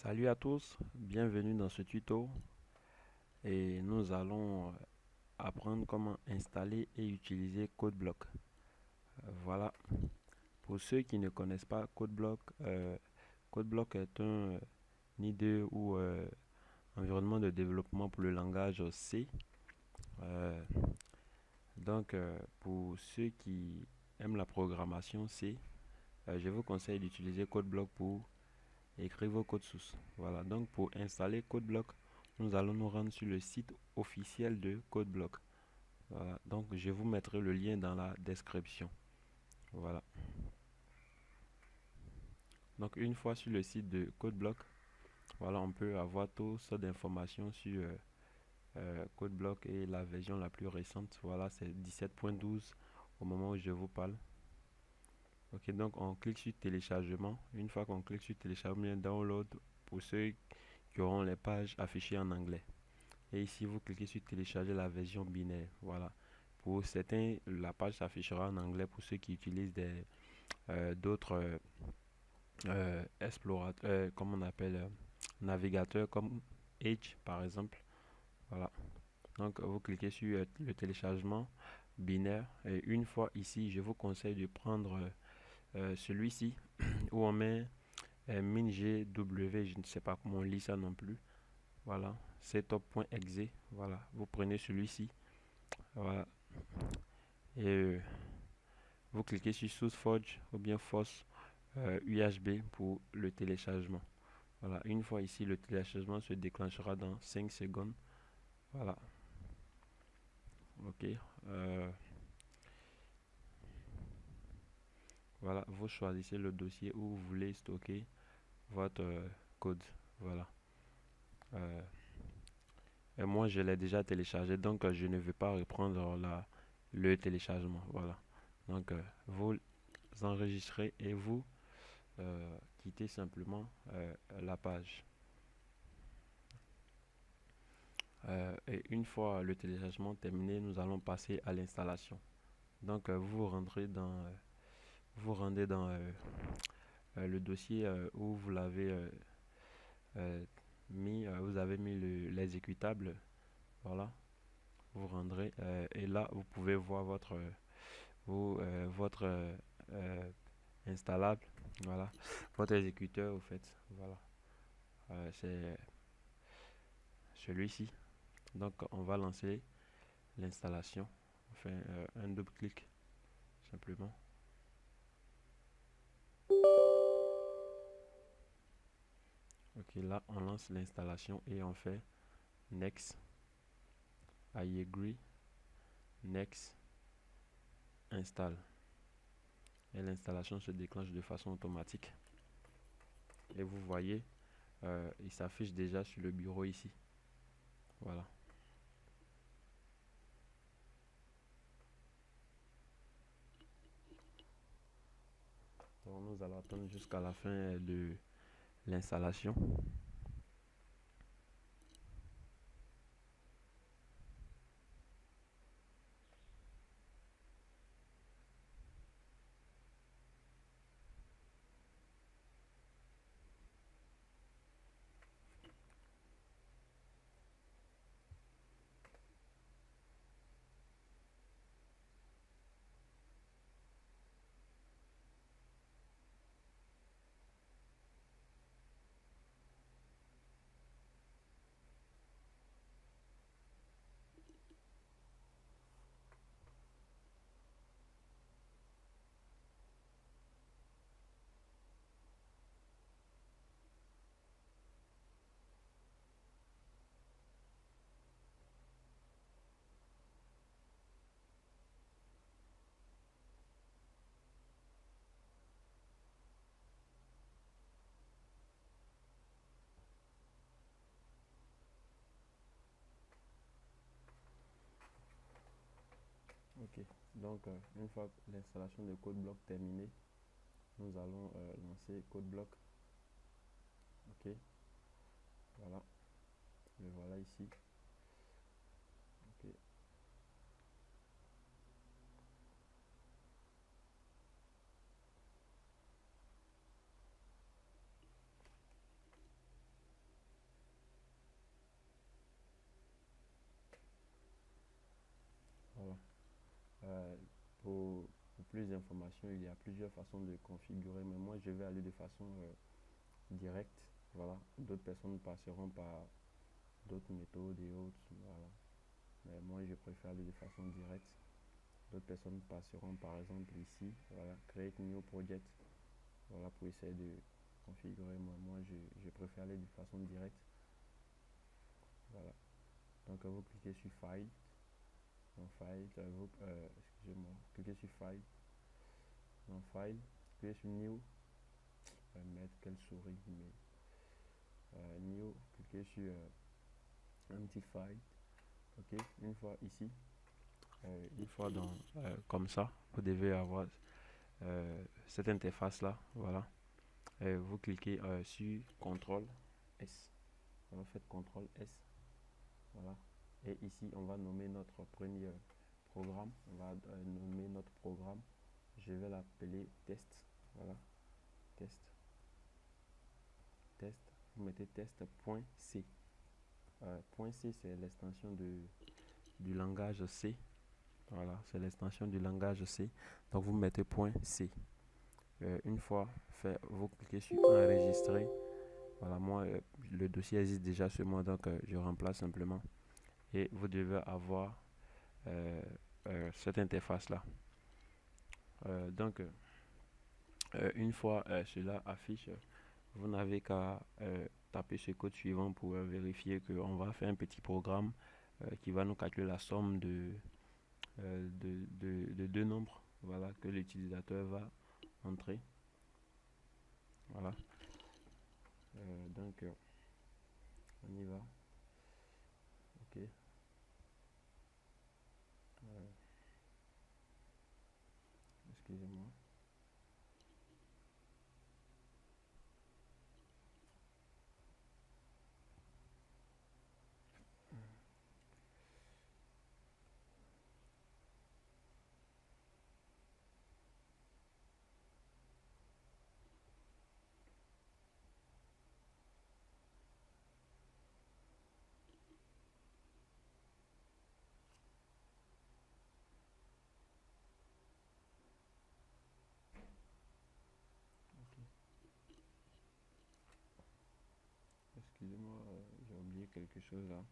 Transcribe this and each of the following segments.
Salut à tous, bienvenue dans ce tuto et nous allons apprendre comment installer et utiliser CodeBlock. Voilà, pour ceux qui ne connaissent pas CodeBlock, CodeBlock est un IDE ou environnement de développement pour le langage C. Euh, pour ceux qui aiment la programmation C, je vous conseille d'utiliser CodeBlock pour écrire vos codes sources. Voilà, donc pour installer CodeBlock, nous allons nous rendre sur le site officiel de CodeBlock. Voilà, donc je vous mettrai le lien dans la description. Voilà. Donc une fois sur le site de CodeBlock, voilà, on peut avoir tout ça d'informations sur CodeBlock et la version la plus récente. Voilà, c'est 17.12 au moment où je vous parle. Ok, donc on clique sur téléchargement. Une fois qu'on clique sur téléchargement, download pour ceux qui auront les pages affichées en anglais. Et ici, vous cliquez sur télécharger la version binaire. Voilà. Pour certains, la page s'affichera en anglais pour ceux qui utilisent d'autres explorateurs, comme on appelle, navigateurs comme Edge par exemple. Voilà. Donc, vous cliquez sur le téléchargement binaire. Et une fois ici, je vous conseille de prendre celui-ci où on met MinGW. Je ne sais pas comment on lit ça non plus. Voilà. Setup.exe. Voilà. Vous prenez celui-ci. Voilà. Et vous cliquez sur SourceForge ou bien Force UHB pour le téléchargement. Voilà, une fois ici, le téléchargement se déclenchera dans 5 secondes. Voilà, ok. Euh, voilà, vous choisissez le dossier où vous voulez stocker votre code. Voilà. Euh, et moi, je l'ai déjà téléchargé, donc je ne vais pas reprendre le téléchargement. Voilà. Donc, vous enregistrez et vous quittez simplement la page. Et une fois le téléchargement terminé, nous allons passer à l'installation. Donc, vous rendez dans le dossier où vous l'avez euh, mis, vous avez mis l'exécutable. Voilà, vous rendrez et là, vous pouvez voir votre installable. Voilà, votre exécuteur, au fait. Voilà, c'est celui-ci. Donc, on va lancer l'installation. On fait un double clic simplement. Ok, là on lance l'installation et on fait Next, I agree, Next, Install. Et l'installation se déclenche de façon automatique. Et vous voyez, il s'affiche déjà sur le bureau ici. Voilà. Donc nous allons attendre jusqu'à la fin de l'installation. Ok, donc une fois l'installation de CodeBlock terminée, nous allons lancer CodeBlock. Ok, voilà, le voilà ici. Ok, plus d'informations, il y a plusieurs façons de configurer, mais moi je vais aller de façon directe. Voilà, d'autres personnes passeront par d'autres méthodes et autres. Voilà, mais moi je préfère aller de façon directe. D'autres personnes passeront par exemple ici, voilà, create new project, voilà, pour essayer de configurer. Moi je préfère aller de façon directe. Voilà, donc vous cliquez sur file, excusez-moi, cliquez sur file, cliquez sur new, mettre quelle souris, mais new, cliquez sur empty file. Ok, une fois ici, une fois dans comme ça, vous devez avoir cette interface là. Voilà, vous cliquez sur CTRL S. Voilà, faites CTRL S. Voilà, et ici on va nommer notre premier programme. On va nommer notre programme. Je vais l'appeler test. Voilà, test. Vous mettez test.c. .c c'est l'extension du langage C. Voilà, c'est l'extension du langage C. Donc vous mettez .c. Une fois fait, vous cliquez sur enregistrer. Voilà, moi le dossier existe déjà sur moi, donc je remplace simplement. Et vous devez avoir cette interface là. Donc une fois cela affiche, vous n'avez qu'à taper ce code suivant pour vérifier qu'on va faire un petit programme qui va nous calculer la somme de deux nombres, voilà, que l'utilisateur va entrer. Voilà, donc on y va. Ok, excusez-moi. Excusez-moi, j'ai oublié quelque chose là.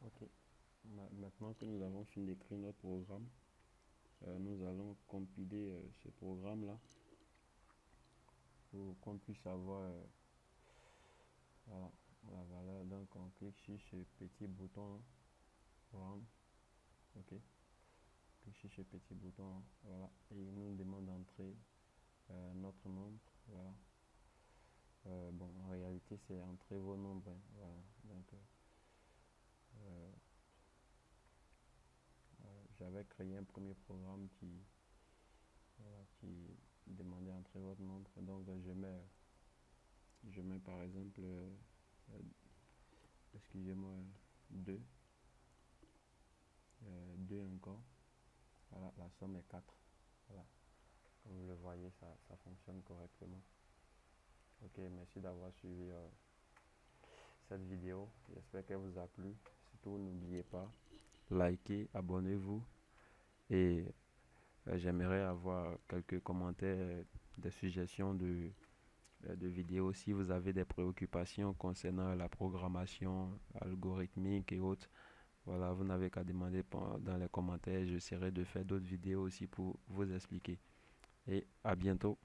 Ok, maintenant que nous avons fini d'écrire notre programme, nous allons compiler ce programme là pour qu'on puisse avoir voilà, la valeur. Donc on clique sur ce petit bouton run. Ok, clique sur ce petit bouton, voilà, et il nous demande d'entrer notre nombre. Voilà, bon, en réalité c'est entrer vos nombres, hein. Voilà, donc j'avais créé un premier programme voilà, qui demandait d'entrer votre nombre. Donc je mets par exemple excusez-moi, 2 2 encore. Voilà, la somme est 4. Voilà, comme vous le voyez, ça fonctionne correctement. Ok, merci d'avoir suivi cette vidéo. J'espère qu'elle vous a plu. surtout, n'oubliez pas, likez, abonnez-vous et j'aimerais avoir quelques commentaires, des suggestions de vidéos si vous avez des préoccupations concernant la programmation algorithmique et autres. Voilà, vous n'avez qu'à demander dans les commentaires. J'essaierai de faire d'autres vidéos aussi pour vous expliquer. Et à bientôt.